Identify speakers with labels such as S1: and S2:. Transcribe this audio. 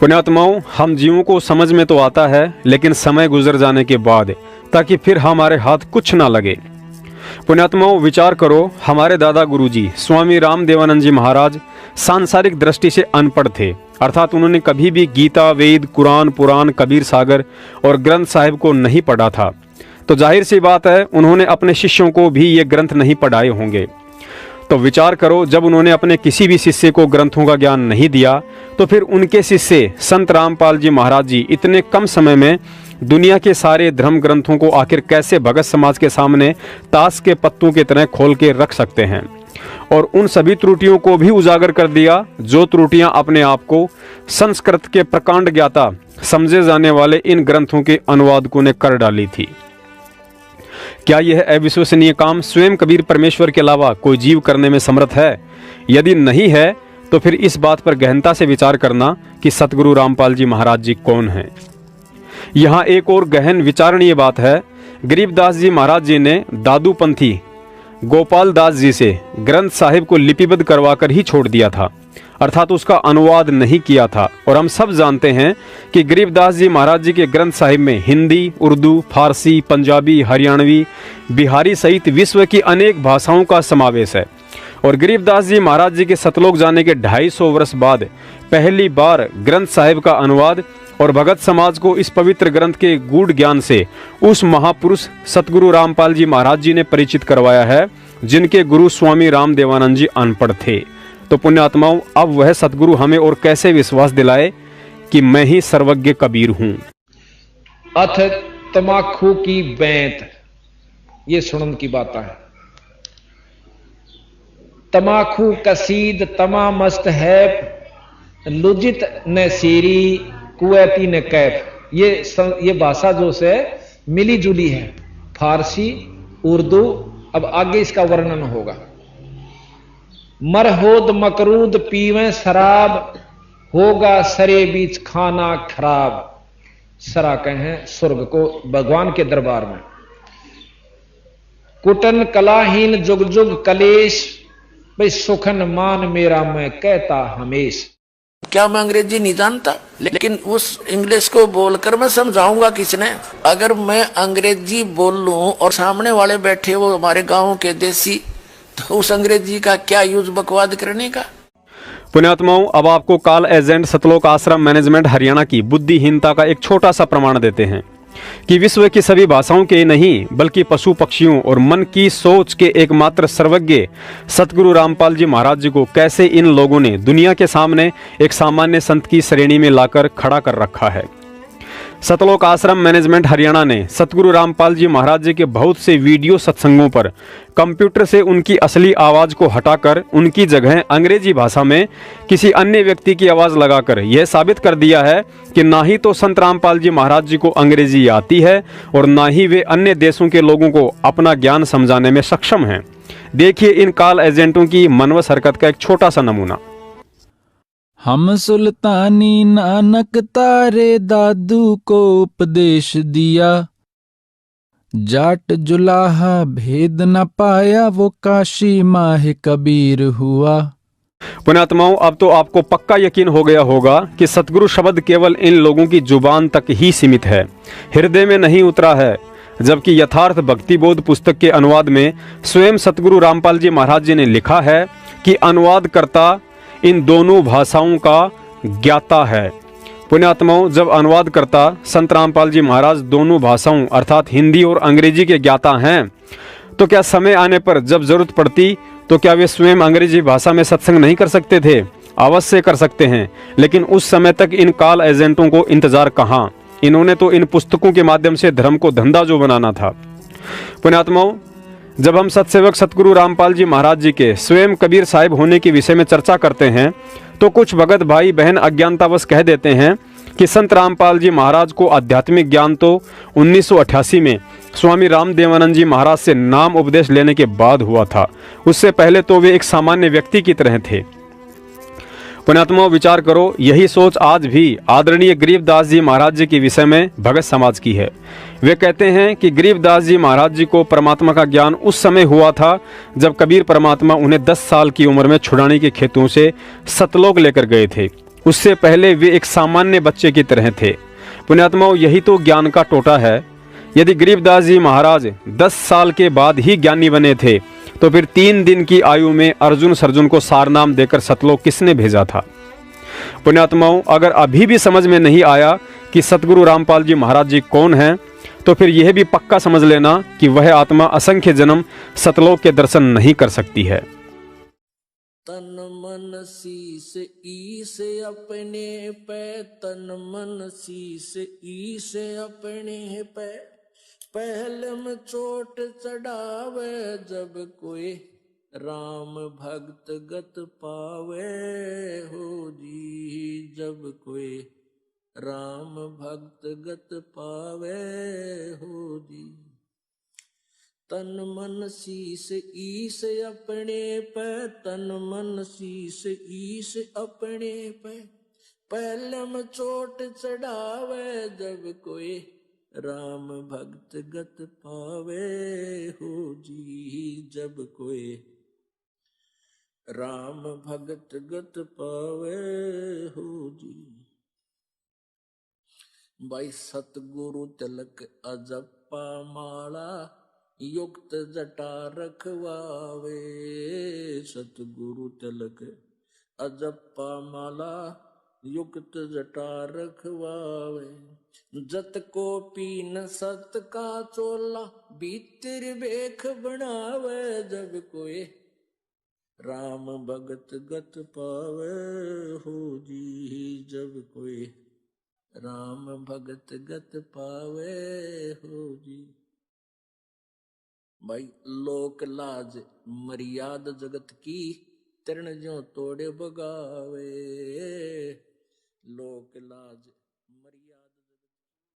S1: पुण्यात्माओं, हम जीवों को समझ में तो आता है, लेकिन समय गुजर जाने के बाद, ताकि फिर हमारे हाथ कुछ ना लगे। पुण्यात्माओं, विचार करो, हमारे दादा गुरुजी स्वामी रामदेवानंद जी महाराज सांसारिक दृष्टि से अनपढ़ थे, अर्थात उन्होंने कभी भी गीता, वेद, कुरान, पुराण, कबीर सागर और ग्रंथ साहिब को नहीं पढ़ा था। तो जाहिर सी बात है, उन्होंने अपने शिष्यों को भी ये ग्रंथ नहीं पढ़ाए होंगे। तो विचार करो, जब उन्होंने अपने किसी भी शिष्य को ग्रंथों का ज्ञान नहीं दिया, तो फिर उनके शिष्य संत रामपाल जी महाराज जी इतने कम समय में दुनिया के सारे धर्म ग्रंथों को आखिर कैसे भगत समाज के सामने ताश के पत्तों की तरह खोल के रख सकते हैं, और उन सभी त्रुटियों को भी उजागर कर दिया जो त्रुटियां अपने आप को संस्कृत के प्रकांड ज्ञाता समझे जाने वाले इन ग्रंथों के अनुवादकों ने कर डाली थी। क्या यह अविश्वसनीय काम स्वयं कबीर परमेश्वर के अलावा कोई जीव करने में समर्थ है? यदि नहीं है, तो फिर इस बात पर गहनता से विचार करना कि सतगुरु रामपाल जी महाराज जी कौन हैं। यहाँ एक और गहन विचारणीय बात है। गरीबदास जी महाराज जी ने दादूपंथी गोपाल दास जी से ग्रंथ साहिब को लिपिबद्ध करवाकर ही छोड़ दिया था, अर्थात उसका अनुवाद नहीं किया था। और हम सब जानते हैं कि गरीबदास जी महाराज जी के ग्रंथ साहिब में हिंदी, उर्दू, फारसी, पंजाबी, हरियाणवी, बिहारी सहित विश्व की अनेक भाषाओं का समावेश है। और गरीबदास जी महाराज जी के सतलोक जाने के 250 वर्ष बाद पहली बार ग्रंथ साहिब का अनुवाद और भगत समाज को इस पवित्र ग्रंथ के गूढ़ ज्ञान से उस महापुरुष सतगुरु रामपाल जी महाराज जी ने परिचित करवाया है, जिनके गुरु स्वामी रामदेवानंद जी अनपढ़ थे। तो पुण्यात्माओं, अब वह सतगुरु हमें और कैसे विश्वास दिलाए कि मैं ही सर्वज्ञ कबीर हूं।
S2: अथ तमाखू की बैंत, ये सुनन की बात है। तमाखू कसीद तमा मस्त है, लुजित न सीरी कुवैती ने कैफ। ये भाषा जो से मिली जुली है, फारसी, उर्दू। अब आगे इसका वर्णन होगा। मरहोद मकरूद पीवें शराब, होगा सरे बीच खाना खराब। सरा कहें स्वर्ग को, भगवान के दरबार में। कुटन कलाहीन जुग जुग कलेश, भाई सुखन मान मेरा मैं कहता हमेश।
S3: क्या मैं अंग्रेजी नहीं जानता, लेकिन उस इंग्लिश को बोलकर मैं समझाऊंगा किसने? अगर मैं अंग्रेजी बोल लूं और सामने वाले बैठे वो हमारे गांव के देसी, तो उस अंग्रेजी का क्या यूज बकवाद करने का?
S1: पुण्यात्माओं, अब आपको कॉल एजेंट सतलोक आश्रम मैनेजमेंट हरियाणा की बुद्धिहीनता का एक छोटा सा प्रमाण देते हैं कि विश्व की सभी भाषाओं के नहीं, बल्कि पशु पक्षियों और मन की सोच के एकमात्र सर्वज्ञ सतगुरु रामपाल जी महाराज जी को कैसे इन लोगों ने दुनिया के सामने एक सामान्य संत की श्रेणी में लाकर खड़ा कर रखा है। सतलोक आश्रम मैनेजमेंट हरियाणा ने सतगुरु रामपाल जी महाराज जी के बहुत से वीडियो सत्संगों पर कंप्यूटर से उनकी असली आवाज को हटाकर उनकी जगह अंग्रेजी भाषा में किसी अन्य व्यक्ति की आवाज लगाकर यह साबित कर दिया है कि ना ही तो संत रामपाल जी महाराज जी को अंग्रेजी आती है और ना ही वे अन्य देशों के लोगों को अपना ज्ञान समझाने में सक्षम हैं। देखिए इन कॉल एजेंटों की मनवस हरकत का एक छोटा सा नमूना।
S4: हम सुल्तानी नानक तारे दादू को उपदेश दिया, जाट जुलाहा भेद न पाया वो काशी माह कबीर हुआ।
S1: पुण्यात्माओं, अब तो आपको पक्का यकीन हो गया होगा कि सतगुरु शब्द केवल इन लोगों की जुबान तक ही सीमित है, हृदय में नहीं उतरा है। जबकि यथार्थ भक्ति बोध पुस्तक के अनुवाद में स्वयं सतगुरु रामपाल जी महाराज जी ने लिखा है कि अनुवादकर्ता इन दोनों भाषाओं का ज्ञाता है। पुण्यात्माओं, जब अनुवादकर्ता संत रामपाल जी महाराज दोनों भाषाओं अर्थात हिंदी और अंग्रेजी के ज्ञाता हैं, तो क्या समय आने पर जब जरूरत पड़ती तो क्या वे स्वयं अंग्रेजी भाषा में सत्संग नहीं कर सकते थे? अवश्य कर सकते हैं, लेकिन उस समय तक इन कॉल एजेंटों को इंतजार कहाँ। इन्होंने तो इन पुस्तकों के माध्यम से धर्म को धंधा जो बनाना था। पुण्यात्माओं, जब हम सतसेवक सतगुरु रामपाल जी महाराज जी के स्वयं कबीर साहिब होने के विषय में चर्चा करते हैं, तो कुछ भगत भाई बहन अज्ञानतावश कह देते हैं कि संत रामपाल जी महाराज को आध्यात्मिक ज्ञान तो 1988 में स्वामी रामदेवानंद जी महाराज से नाम उपदेश लेने के बाद हुआ था। उससे पहले तो वे एक सामान्य व्यक्ति की तरह थे। पुण्यात्माओं, विचार करो, यही सोच आज भी आदरणीय गरीबदास जी महाराज जी के विषय में भगत समाज की है। वे कहते हैं कि गरीबदास जी महाराज जी को परमात्मा का ज्ञान उस समय हुआ था जब कबीर परमात्मा उन्हें 10 साल की उम्र में छुड़ाने के खेतों से सतलोक लेकर गए थे। उससे पहले वे एक सामान्य बच्चे की तरह थे। पुण्यात्माओं, यही तो ज्ञान का टोटा है। यदि गरीबदास जी महाराज 10 साल के बाद ही ज्ञानी बने थे, तो फिर 3 दिन की आयु में अर्जुन सर्जुन को सारनाम देकर सतलोक किसने भेजा था? पुण्यात्माओं, अगर अभी भी समझ में नहीं आया कि सतगुरु रामपाल जी महाराज जी कौन हैं, तो फिर यह भी पक्का समझ लेना कि वह आत्मा असंख्य जन्म सतलोक के दर्शन नहीं कर सकती है।
S3: तन मन शीस ईस अपने पे, तन मन शीस ईस अपने पे, पहले में चोट चढ़ावे जब कोई राम भक्त गत पावे हो जी, जब कोई राम भक्त गत पावे हो जी। तन मन शीस ईस अपने पे, तन मन शीस ईस अपने पे, पहले में चोट चढ़ावे जब कोई राम भक्त गत पावे हो जी, जब कोई राम भक्त गत पावे हो जी। भाई सतगुरु तिलक अजप्पा माला, युक्त जटा रखवावे, सतगुरु तिलक अजप्पा माला, युक्त जटा रखवावे। जत को पीन सत का चोला, भीतर बेख बनावे जब कोई राम भगत गत पावे हो जी, जब कोई राम भगत गत पावे हो जी। भाई लोक लाज मर्याद जगत की, तृण ज्यों तोड़े बगावे, लोक लाज मर्यादा।